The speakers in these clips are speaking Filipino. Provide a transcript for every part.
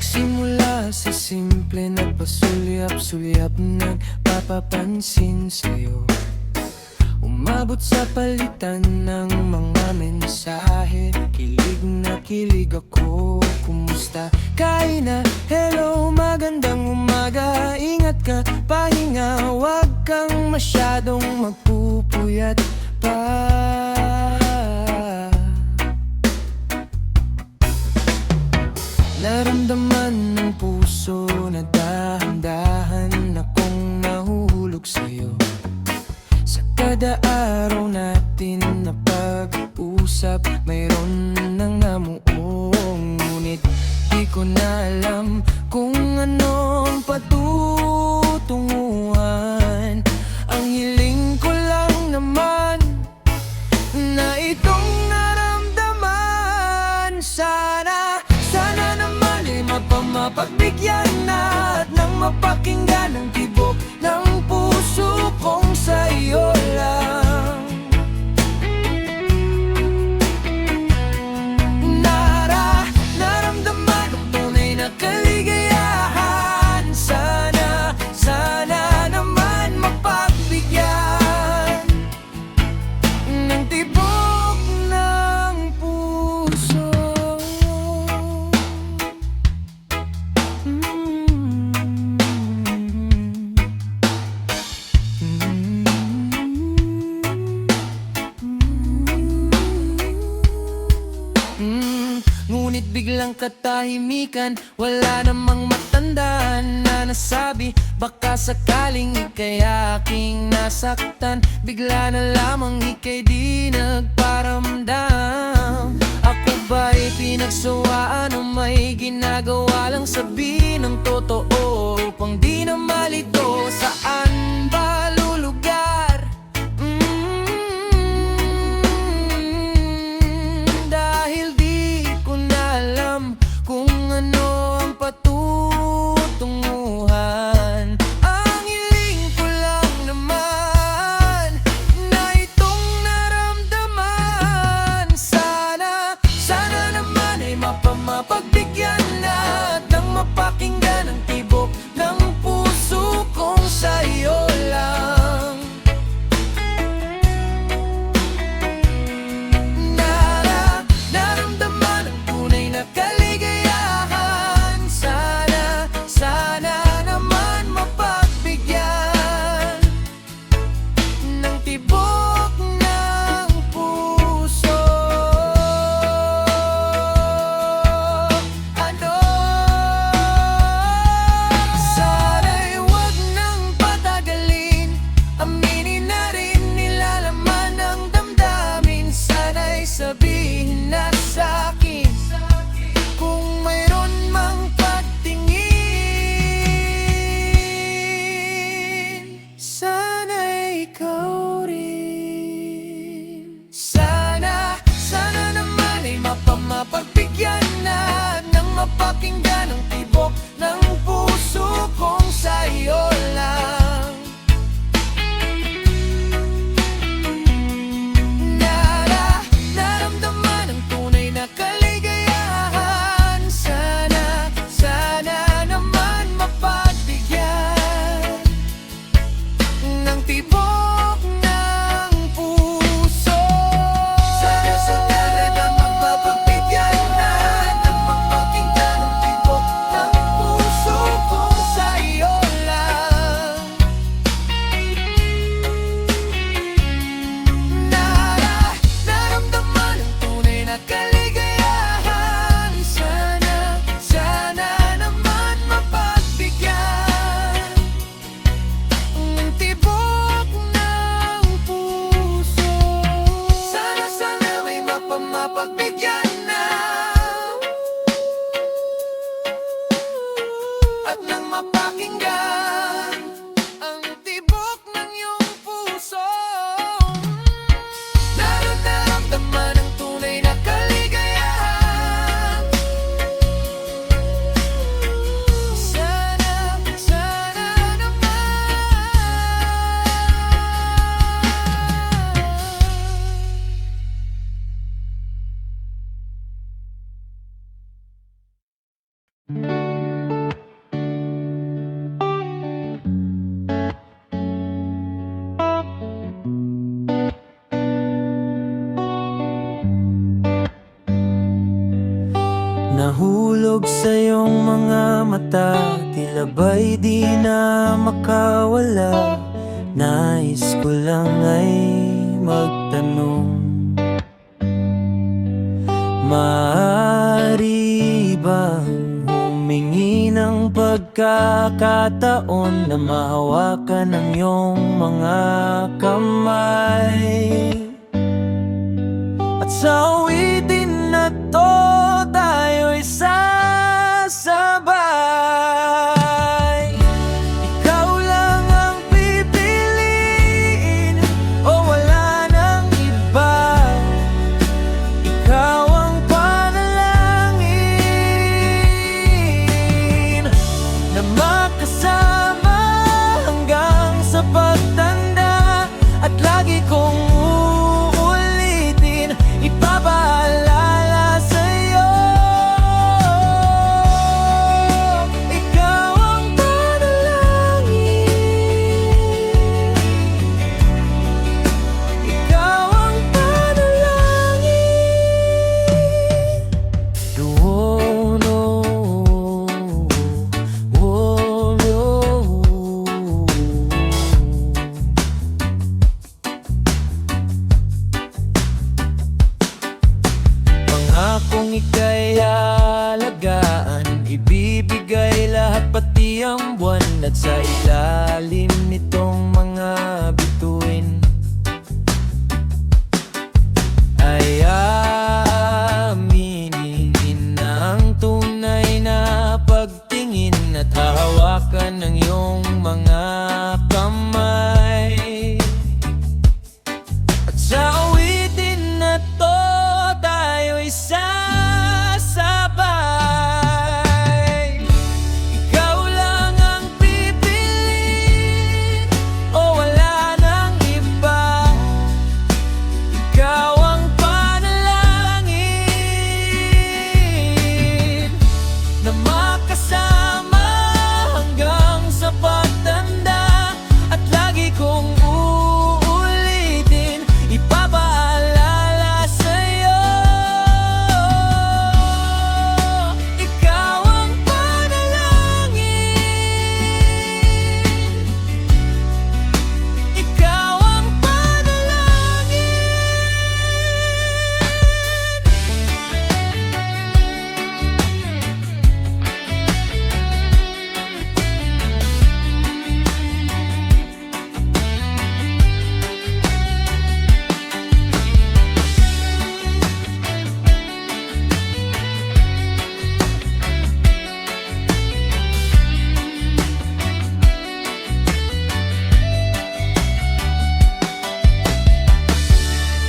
Nagsimula sa simple na pasulyap-sulyap, nagpapapansin sa'yo. Umabot sa palitan ng mga mensahe, kilig na kilig ako. Kumusta? Kain na? Hello, magandang umaga. Ingat ka, pahinga, wag kang masyadong magpupuyat pa. Naramdaman ng puso na dahan-dahan akong nahuhulog sa'yo. Sa kada araw natin na pag-usap, mayroon nang namuong. Ngunit di ko na alam kung ano ang patutunguhan. Ang hiling ko lang naman na itong naramdaman. Sana naman ay mapagbigyan na at nang mapakinggan ang tibok ng puso kong sa'yo lang. Naramdaman ang tunay na kaligayahan. Sana naman mapagbigyan ng tibok ng puso. Ngunit biglang katahimikan, wala namang matandaan na nasabi, baka sakaling ika'y aking nasaktan. Bigla na lamang ika'y di nagparamdam. Ako ba'y pinagsawaan o may ginagawa lang? Sabihin ng totoo upang di na malito. Saan ba lulugar? Dahil di ko na alam kung ano ang patutunguhan. Ang hiling ko lang naman na itong naramdaman. Sana naman ay mapagbigyan na at nang mapakinggan ang tibok ng puso kong sa'yo lang. Naramdaman ang tunay na kaligayahan. Sana naman mapagbigyan ng tibok ng puso. Sana'y wag nang patagalin, aminin na rin nilalaman ng damdamin. Sana'y sabihin na sa'kin kung mayroon mang pagtingin. Sana'y ikaw rin. Sana naman ay mapagbigyan na nang mapakinggan ang tibok ng puso kong sa'yo lang. Naramdaman ang tunay na kaligayahan. Sana naman mapagbigyan ng tibok ng puso. Sana naman mapagbigyan na nang mapakinggan ang tibok ng puso kong sa'yo lang. Naramdaman ang tunay na kaligayahan. Sana naman mapagbigyan ng tibok ng puso. Sana may mapagbigyan na at nang mapakinggan ang tibok ng iyong puso. Naramdaman ang tunay na kaligayahan. Sana naman. Tumutunog sa iyong mga mata, tila ba'y di na makawala. Nais ko lang ay magtanong, maaari bang humingi ng pagkakataon na mahawakan ng iyong mga kamay? At sa awitin na to, tayo'y sasabay. Ikaw lang ang pipiliin, o wala nang iba. Ikaw ang panalangin na makasama hanggang sa pagtanda. At lagi kong uulitin, ipapaalala sa'yo, ikaw ang panalangin. Ikaw ang panalangin. Oh, no. Oh, no. Pangakong ika'y alagaan, ibibigay lahat pati ang buwan. At sa ilalim nitong mga bituin ay aaminin na ang tunay na pagtingin, at hahawakan ng iyong mga kamay. At sa awitin na to, tayo'y sasabay. Ikaw lang ang pipiliin, o wala nang iba. Ikaw ang panalangin na makasama hanggang sa pagtanda. At lagi kong uulitin, ipapaalala sa'yo, ikaw ang panalangin. Ikaw ang panalangin.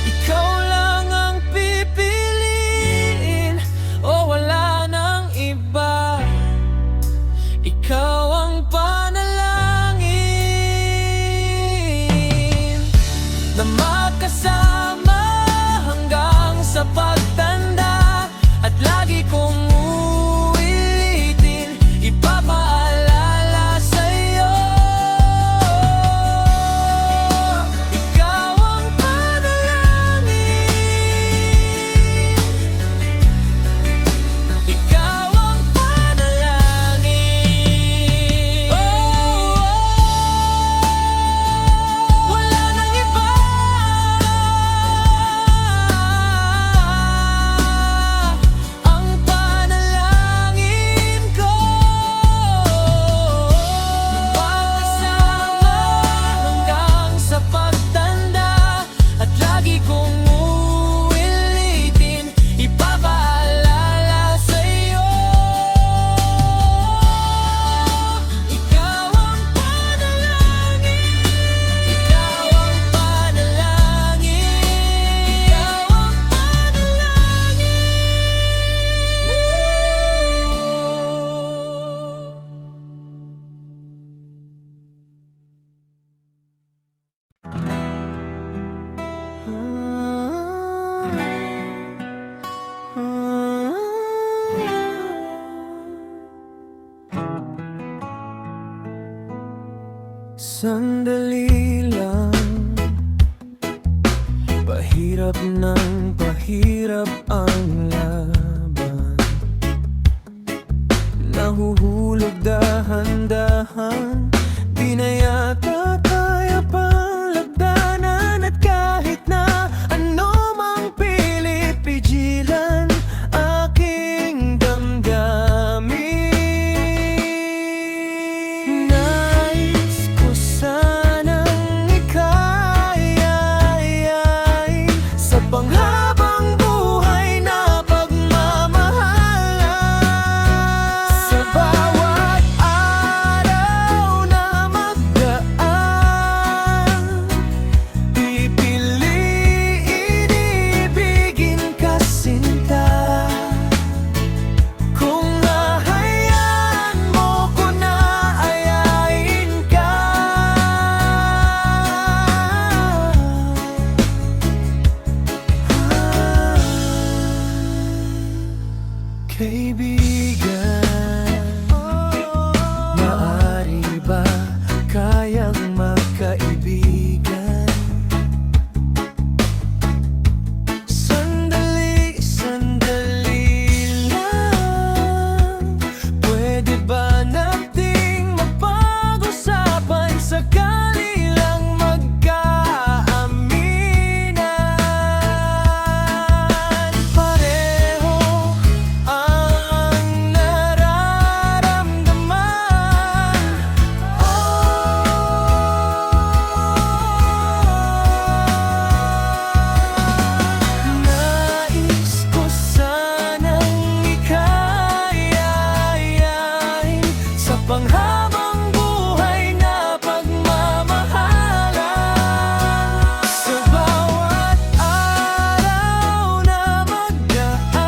Ikaw lang ang pipiliin, o wala nang iba. Ikaw ang panalangin na makasama hanggang sa pagtanda. At lagi kong uulitin, ipapaalala sa'yo, ikaw ang panalangin. Ikaw ang panalangin. Wala nang iba. Ang panalangin ko makasama hanggang sa pagtanda. At lagi kong uulitin, ipapaalala sa'yo, ikaw ang panalangin. Ikaw ang panalangin. Ikaw ang sandali lang, pahirap ng pahirap ang laban. nahuhulog dahan-dahan. Di na yata kaya pang lagdanan. At kahit na ano mang pilit pigilan aking damdamin. Nais ko sanang ikayayain sa panghabang buhay na pagmamahalan. Sa bawat araw na magdaan, pipiliin ibigin ka sinta. Kung hahayaan mo ko na ayain ka, kaibigan, maaari ba kayang magkaibigan? Sandali, sandali lang. Pwede ba nating mapag-usapan? Sakali lang magkaaminan. Pareho ang nararamdaman. Nais ko sanang ikayayain sa panghabang buhay na pagmamahalan. Sa bawat araw na magdaan,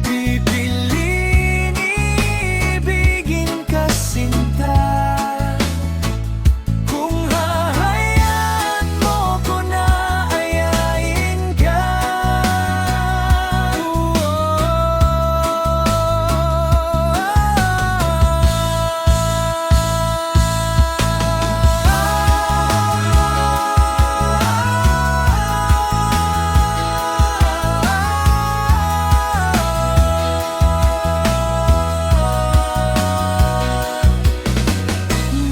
pipiliin ibigin ka sinta. Kung hahayaan mo ko na ayain ka.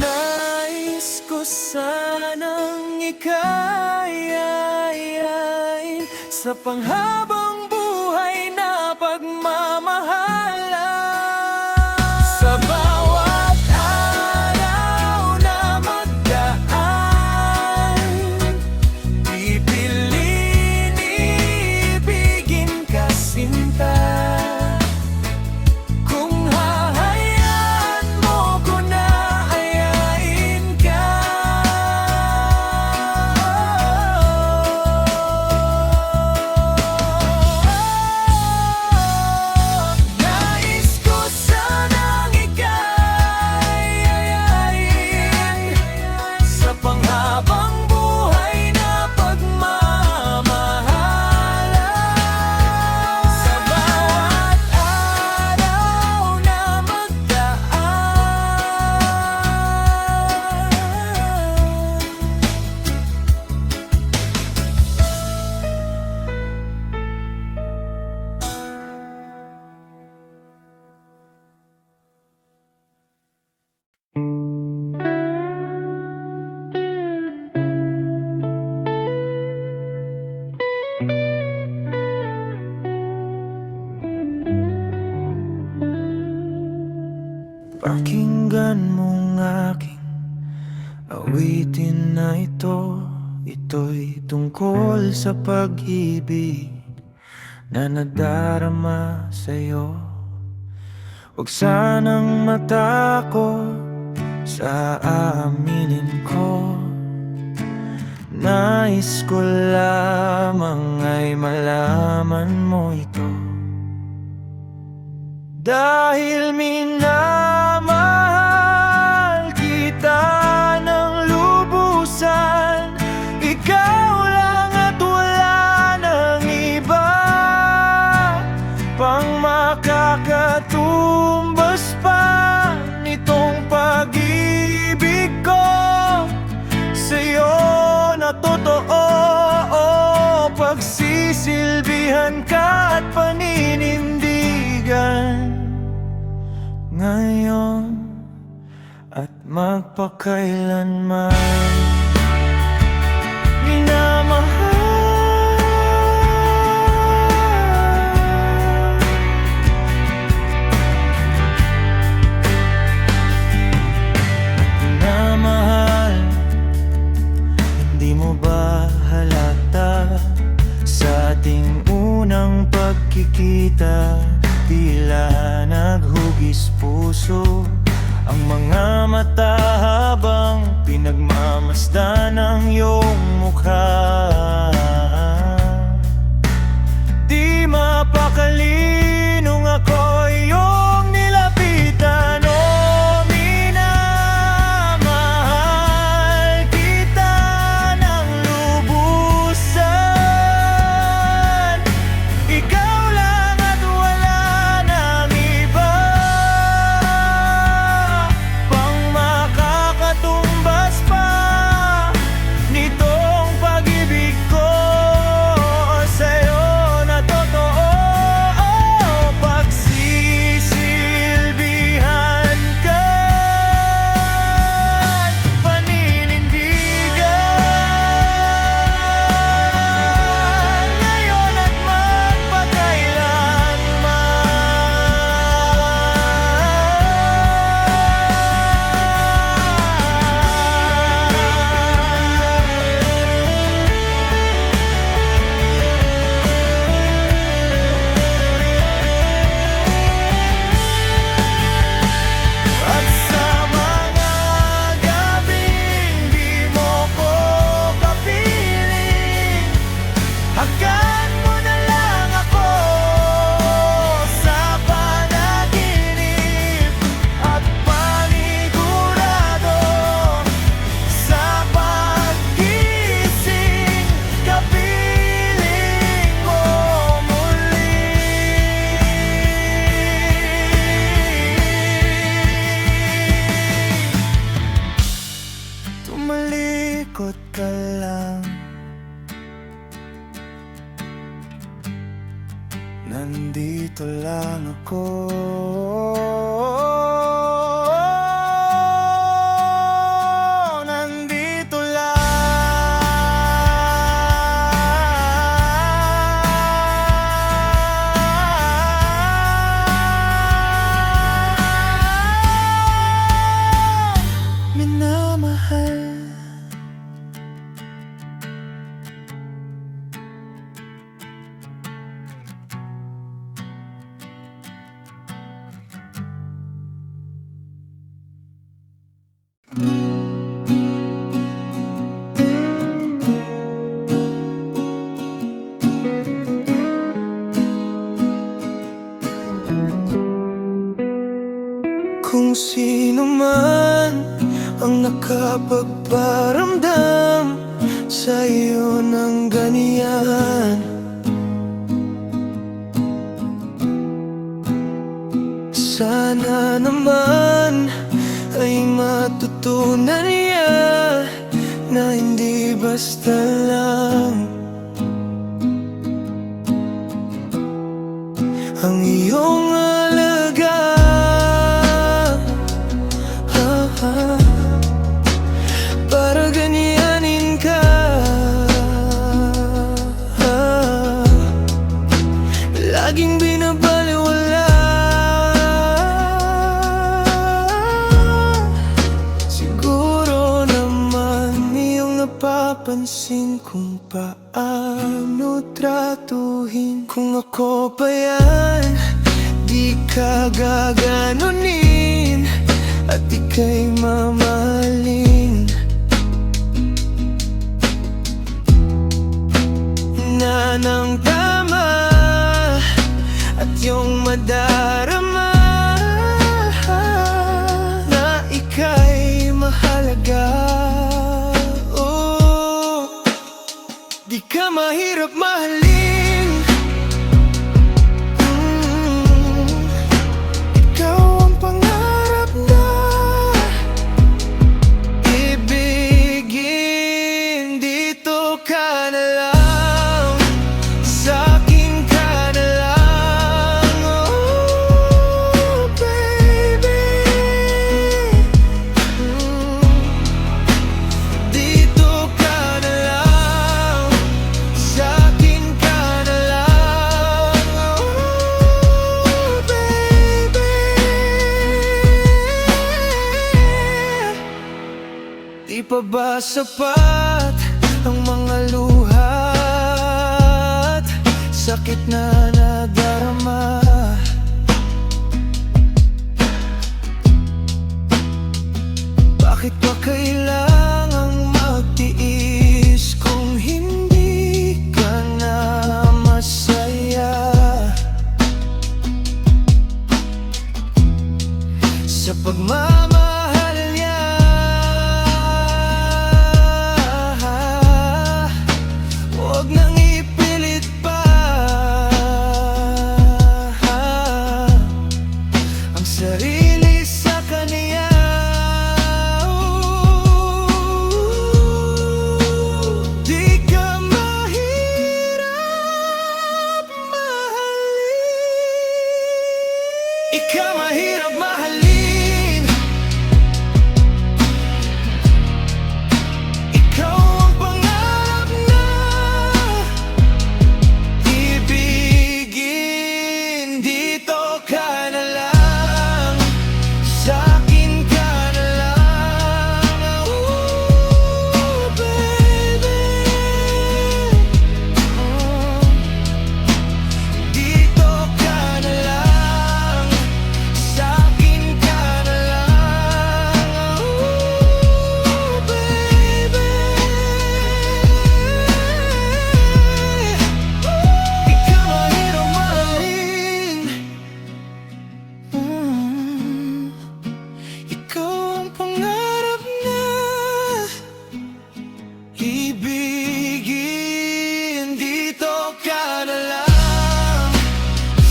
Nais ko sanang ikayayain sa panghabang buhay na pagmamahalan. Sa bawat araw na magdaan, pipiliin ibigin ka sinta. Kung hahayaan mo ko na ayain ka. Nais ko sanang ikayayain sa panghabang buhay na pagmamahalan. Sa bawat araw na pakinggan mong aking awitin na ito. Ito'y tungkol sa pag-ibig na nadarama sa'yo. Huwag sanang matakot sa aaminin ko. Nais ko lamang ay malaman mo ito. Dahil minamahal kita ng lubusan, ikaw lang at wala nang iba pang makakatumbas pa nitong pag-ibig ko sa'yo na totoo. Pagsisilbihan ka at paninindigan. magpakailanman minamahal. Minamahal, hindi mo ba halata sa ating unang pagkikita? Tila naghugis puso ang mga mata habang pinagmamasdan ang iyong mukha. Di mapakali nung ako iyong nilapitan. O minamahal kita ng lubusan. Ikaw lang at wala nang iba pang makakatumbas pa nitong pag-ibig ko sa'yo na totoo. Pagsisilbihan ka, paninindigan, ngayon at at sa mga gabing di mo ko kapiling, hagkan mo na lang ako sa panaginip at panigurado sa paggising, kapiling mo muli. Tumalikod ka lang, nandito lang ako. Nandito lang, minamahal. Kung sino man ang nakapagparamdam sa'yo ng ganyan, sana naman ay matutunan niya na hindi basta lang ang iyong alaga. Para ganyanin ka, laging binabaliwala. Siguro naman iyong napapansin kung paano tratuhin. Kung ako pa yan, di ka gaganunin at ika'y mamahalin na ng tama at yung madarama na ika'y mahalaga. Oh, di ka mahirap mahalin. Ikaw ang pangarap na ibigin. Dito ka na lang sa pa ba sapat ang mga luhat, sakit na nadarama? Bakit pa kailangang magtiis kung hindi ka na masaya? Sa pagmamahal niya, huwag nang ipilit pa ang sarili sa kanya. Di ka mahirap mahalin. Ikaw mahirap mahalin. Ibigin, dito ka na lang, sa'kin ka na lang. Ooh, baby, dito ka na lang, sa'kin ka na lang,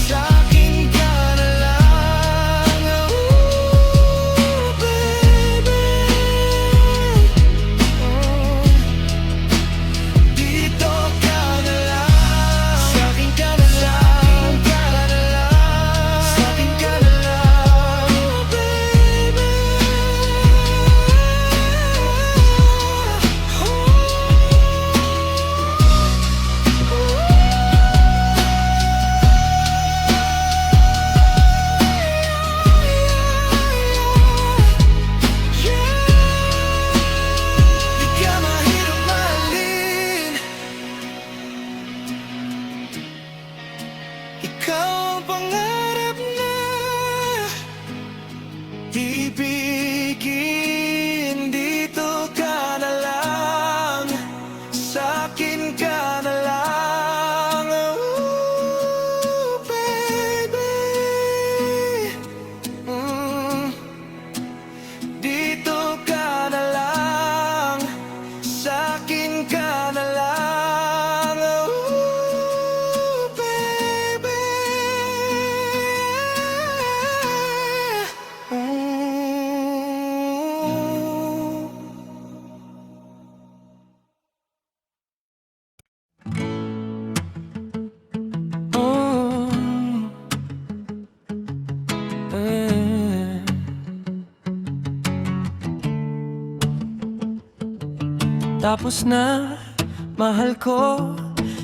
sa'kin ka na lang. Ooh, baby. Ikaw ang pangarap na ibigin, dito ka na lang, sa'kin ka na lang. Ooh, baby, dito ka na lang, sa'kin ka na lang. Tapos na, mahal ko,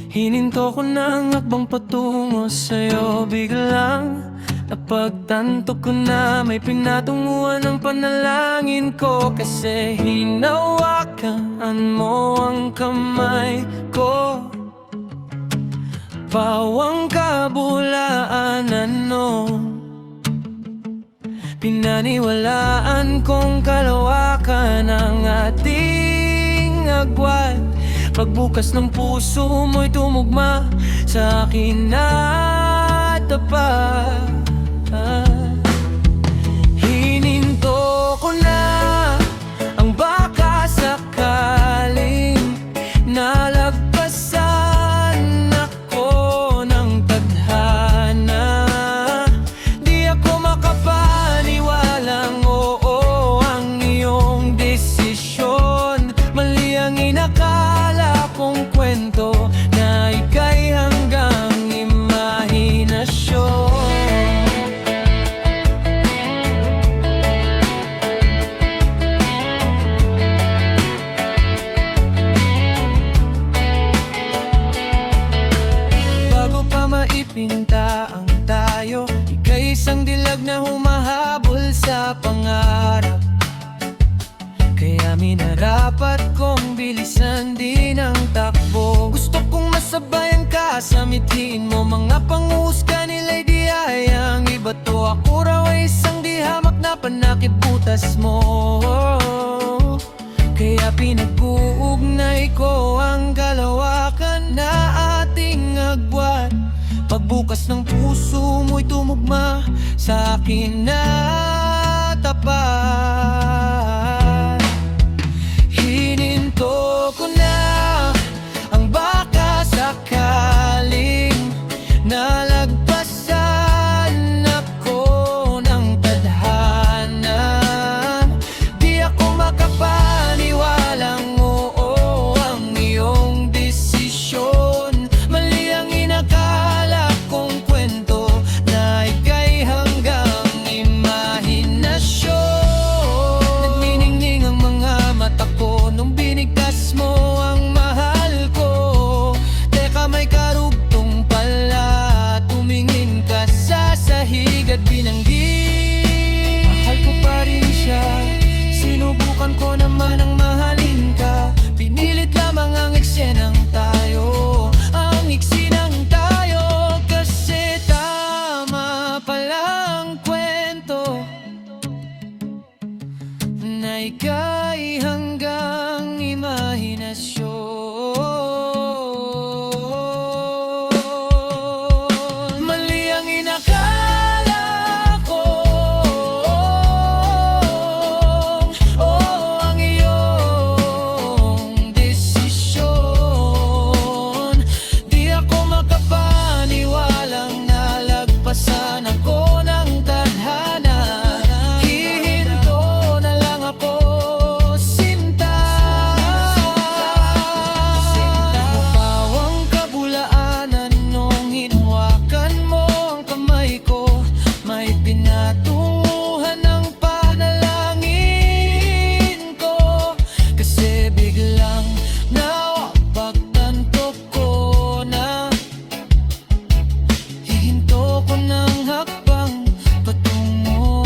hininto ko ng akbang patungo sa'yo. Biglang napagtanto ko na may pinatunguhan ng panalangin ko. Kasi hinawakan mo ang kamay ko, pawang kabulaan pinaniwalaan kong kalawakan ng ating agwat. Pagbukas ng puso mo'y tumugma sa akin na tapat. Hininto ko na ang baka sakaling nalagpasan ako ng tadhana. Di ako makapaniwalang oo ang iyong desisyon. Mali ang inakala kong kwento na ika'y hanggang imahinasyon. Maipinta ang tayo, ika'y isang dilag na humahabol sa pangarap. Kaya minarapat kong bilisan din ang takbo. Gusto kong masabayan ka sa mithiin mo. Mga panghusga nila'y di ayang iba to. Ako raw ay isang di hamak na panakip butas mo. Kaya pinag-uugnay ko ang kalawakan na ating agwat. Pagbukas ng puso mo'y tumugma sa akin na tapat. Hininto ko na ang baka sakaling nalagpasan ako ng tadhana. Di ako makapaniwalang oo ang iyong desisyon. Mali ang inakala kong kwento na ika'y hanggang imahinasyon. Nagniningning ang mga mata ko nung binigkas mo ang mahal ko. Teka, may karugtong pala. Tumingin ka sa sahig at binanggit mahal ko pa rin siya. Sinubukan ko naman ang mahalin ka. Pinilit lamang ang eksenang tayo, ang iksinang tayo. Kasi tama pala ang kwento na ika'y hanggang imahinasyon. Mali ang inakala ko, oo ang iyong desisyon. Di ako makapaniwalang nalagpasan ako ng tadhana. Hihinto na lang ako, sinta. Mapawang kabulaanan nung hinawakan mo ang kamay ko. May pinatunguhan ng panalangin ko. Kasi biglang napagtanto ko na hihinto ko ng hakbang patungo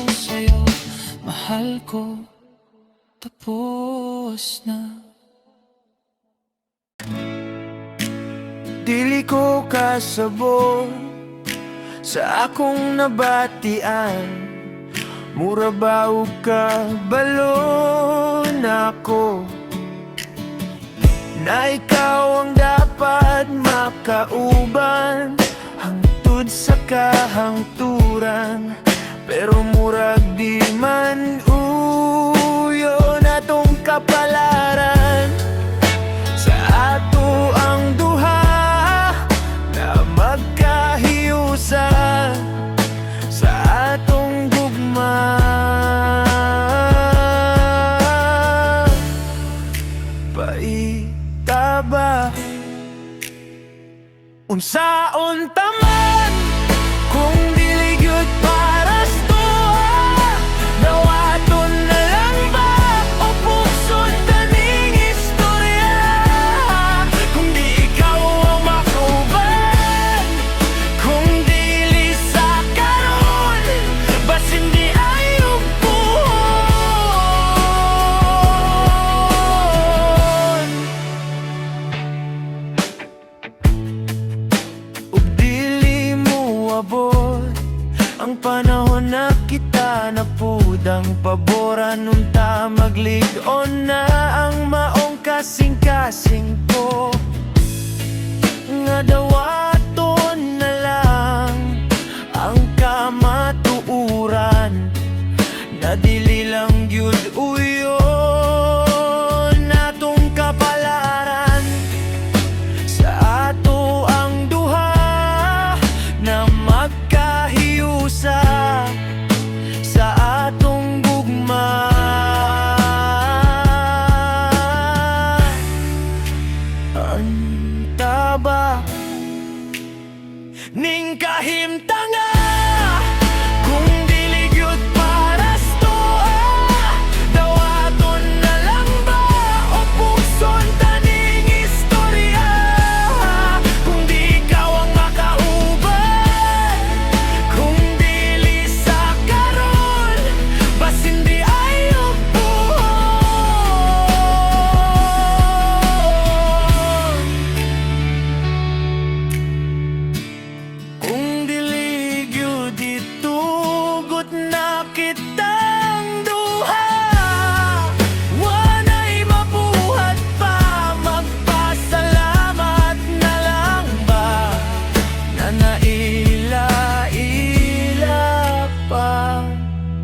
sa'yo. Mahal ko, tapos na. Dili ko kasabot sa akong nabatian. Mura ba o kabalon ako na ikaw ang dapat makauban hangtod sa kahangturan. Pero murag di man uyo na tong kapalaran. Sa ato ang duha na magkahiusa sa atong gugma. Paitaba unsaon taman kung dili gyud para sa tuwa. Dawaton na lang ba o puso't taning istorya? Kung di ikaw ang makauban, kung dili sa karon, bas hindi ayong puhon. Ug dili mo abot ang panahon na kita napudang paboran. Unta maglig-on na ang maong kasing-kasing ko. Nga dawaton na lang ang kamatuuran na dili lang gyud uyon natong kapalaran. Sa ato ang duha na magkahiusa sa atong gugma. Antaba ning kahimtanga kung dili gyud para sa tuwa. Umabot na kitang duha, wana'y mabuhat pa. Magpasalamat na lang ba na naila-ila pa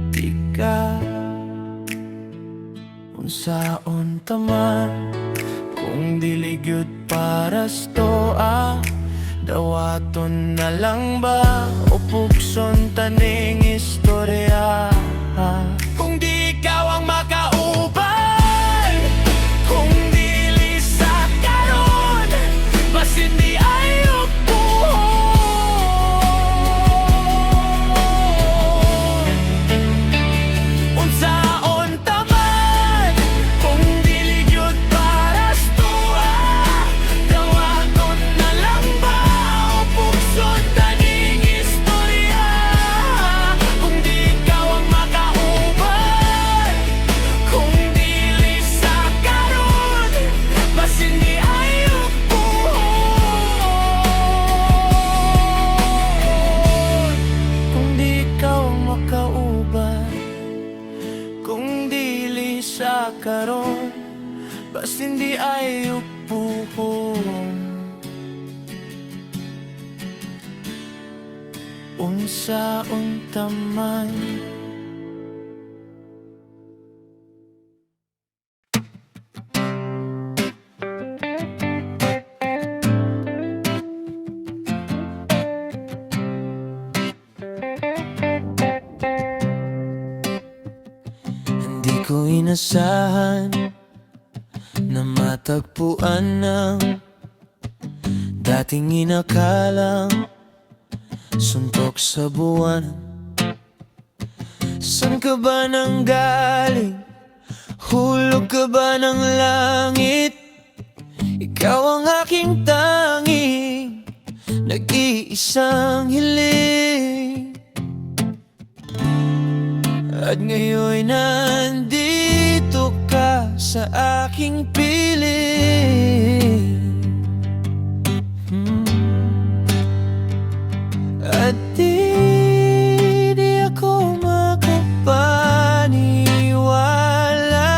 di ka. Unsaon taman kung diligyod paras toa, dawaton na lang ba o pugson taning istorya? Kung di ikaw ang makaubay, kung dili sa karon, mas hindi ayok buhon. Unsaon taman kung dili gyud paras tuwa, dawaton na lang ba o pugson taning istorya? Kung di ikaw ang makaubay, kung dili sa karon, mas hindi ayok buhon. Kung di ikaw ang makaubay, kung dili sa karon, bas hindi ayok buhon. Unsaon taman. Hindi ko inasahan na matagpuan ng dating inakalang suntok sa buwan. San ka ba nang galing? Hulog ka ba ng langit? Ikaw ang aking tanging nag-iisang hiling. At ngayon nandito ka sa aking piling. At di ako makapaniwala,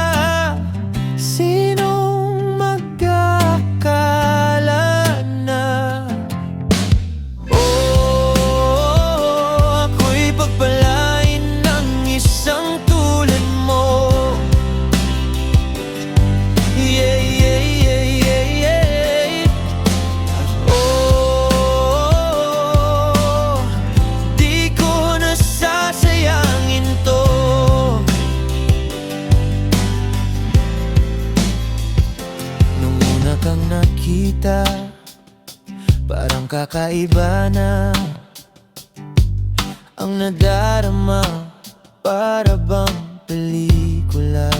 sinong magkakala na ako'y pagpalain ng isang tulad mo. Yeah, yeah, yeah, yeah, yeah. Di ko nasasayangin to. Nung una kang nakita, parang kakaiba na ang nadarama, para bang pelikula.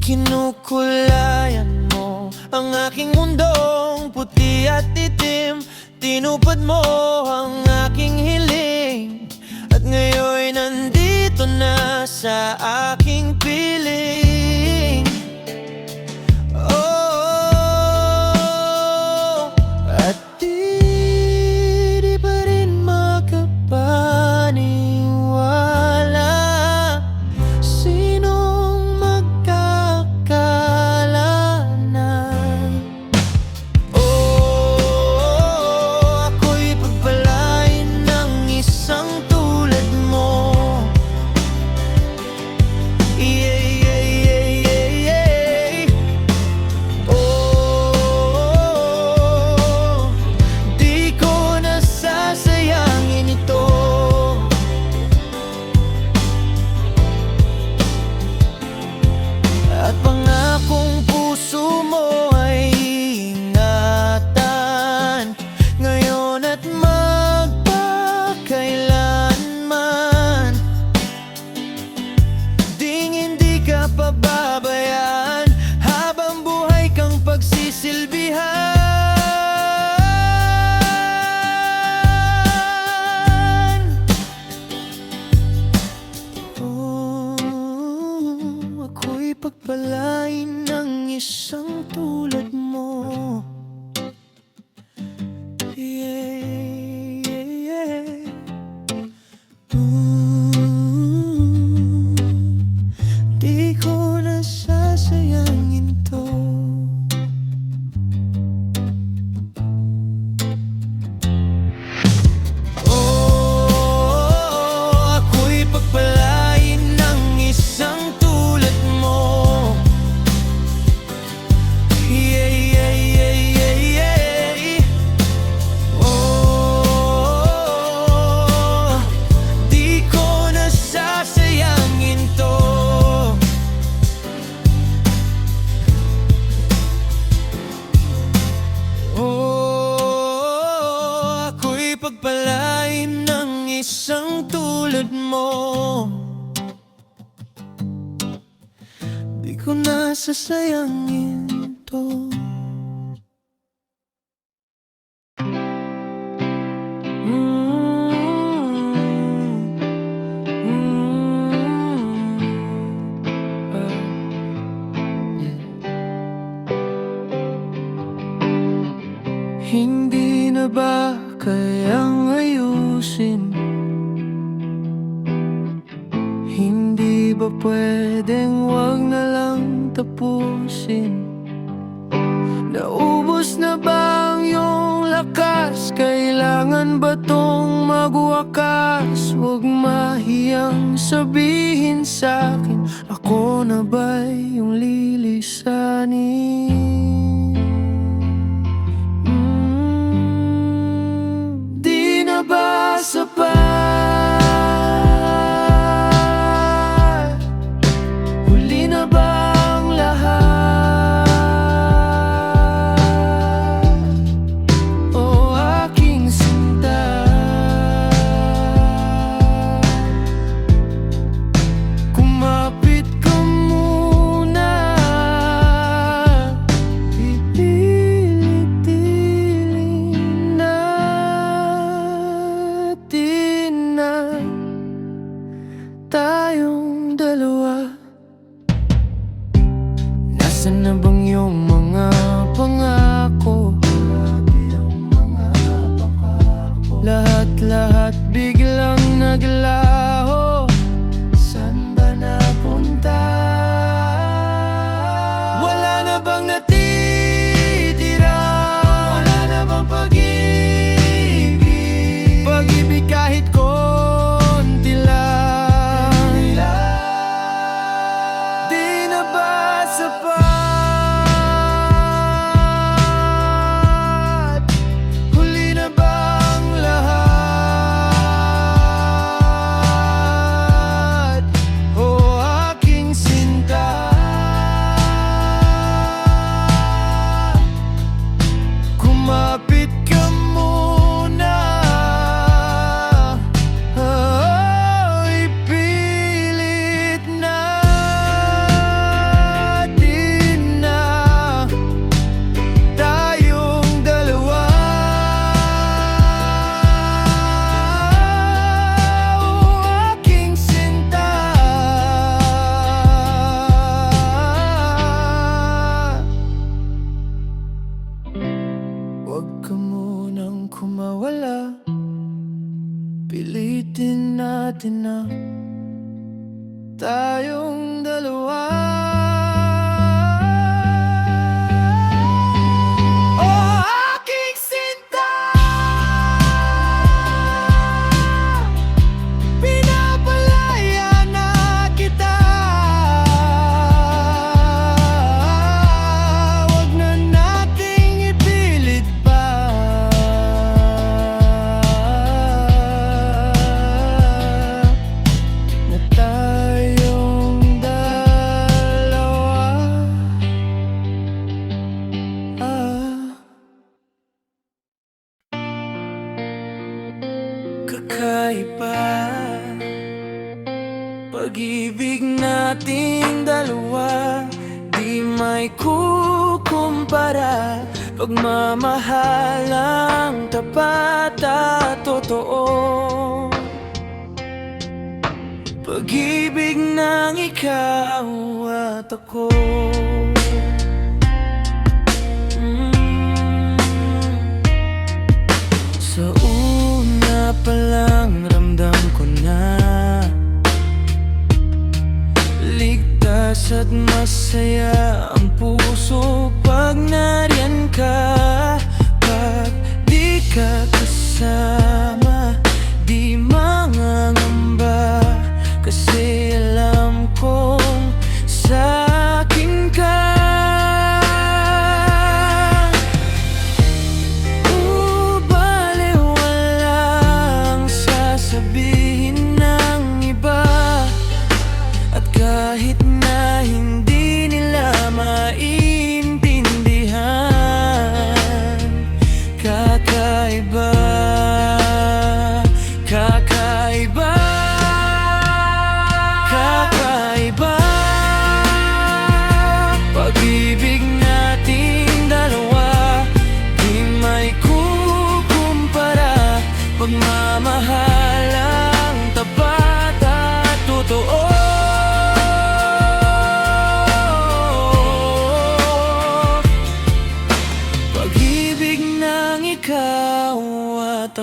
Kinukulayan mo ang aking mundong puti at itim. Tinupad mo ang aking hiling. At ngayon nandito na sa aking piling. At di pa rin makapaniwala, sinong magkakala na ako'y pagpalain ng isang tulad mo. tulad mo. Di ko nasasayangin to. Hindi na ba kayang ayusin? Hindi ba pwedeng wag na lang tapusin? Naubos na ba ang iyong lakas? Kailangan ba tong magwakas? Huwag mahiyang sabihin sa'kin, ako na ba'y iyong lilisanin? Di na ba sapat? Huli na ba ang lahat? O aking sinta, kumapit ka muna. Pipilitin natin na tayong dalawa. Nasaan na bang iyong mga pangako? Lahat-lahat biglang naglaho. Saan ba napunta? Wala na bang natitira? Wala na bang pag-ibig? Pag-ibig kahit konti lang. Di na ba sapat? Huli na ba ang lahat? O aking sinta, kumapit ka muna. Ipilit natin na tayong dalawa. O aking sinta, huwag ka munang kumawala. Pilitin natin na tayong dalawa. O aking sinta, pinapalaya na kita. Huwag na nating ipilit pa na tayong dalawa. Kakaiba pag-ibig nating dalawa, di may kukumpara. Pagmamahal ang tapat at totoo. Pag-ibig ng ikaw at ako. Sa una pa lang ramdam ko na ligtas at masaya ang puso pag nariyan ka. Pag di ka kasama, di mangangamba, kasi alam kong sa'kin ka. Baliwalang sasabihin ng iba, at kahit na hindi nila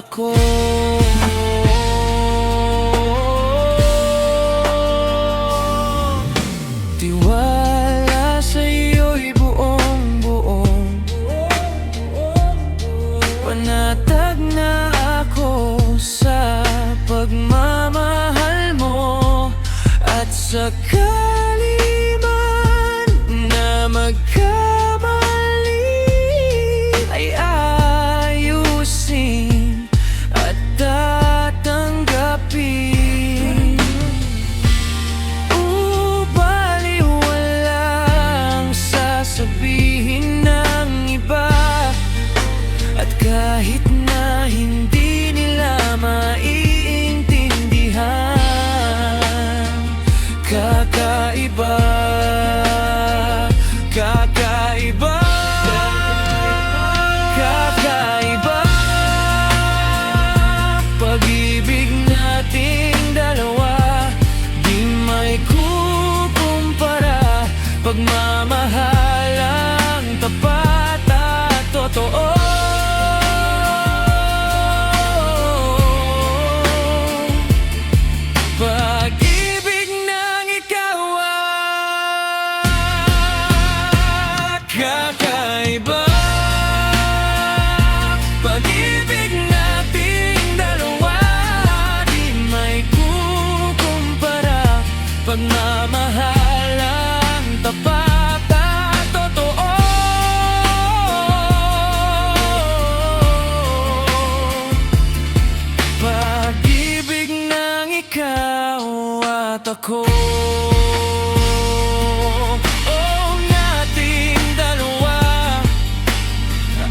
ko. Tiwala sa'yo'y buong-buong, panatag na ako sa pagmamahal mo. At sakali man na magkamali, ay ayusin at tatanggapin. Baliwalang sasabihin ng iba, at kahit na hindi nila maiintindihan, kakaiba, kakaiba, kakaiba. Pag-ibig nating dalawa, di may kukumpara. Pagmamahal ang tapat at totoo. Pag-ibig ng ikaw ay kakaiba. Pag-ibig nating dalawa, di may kukumpara. Pagmamahal ang tapat at totoo. Pag-ibig ng ikaw at ako, oh, ating dalawa,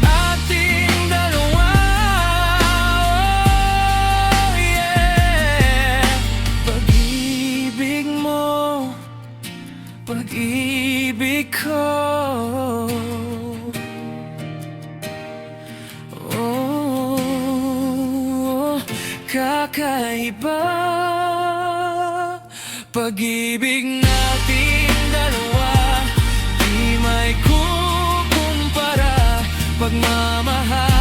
ating dalawa, oh yeah. Pag-ibig mo, pag-ibig ko, oh, kakaiba. Pag-ibig nating dalawa, di may kukumpara. Pagmamahal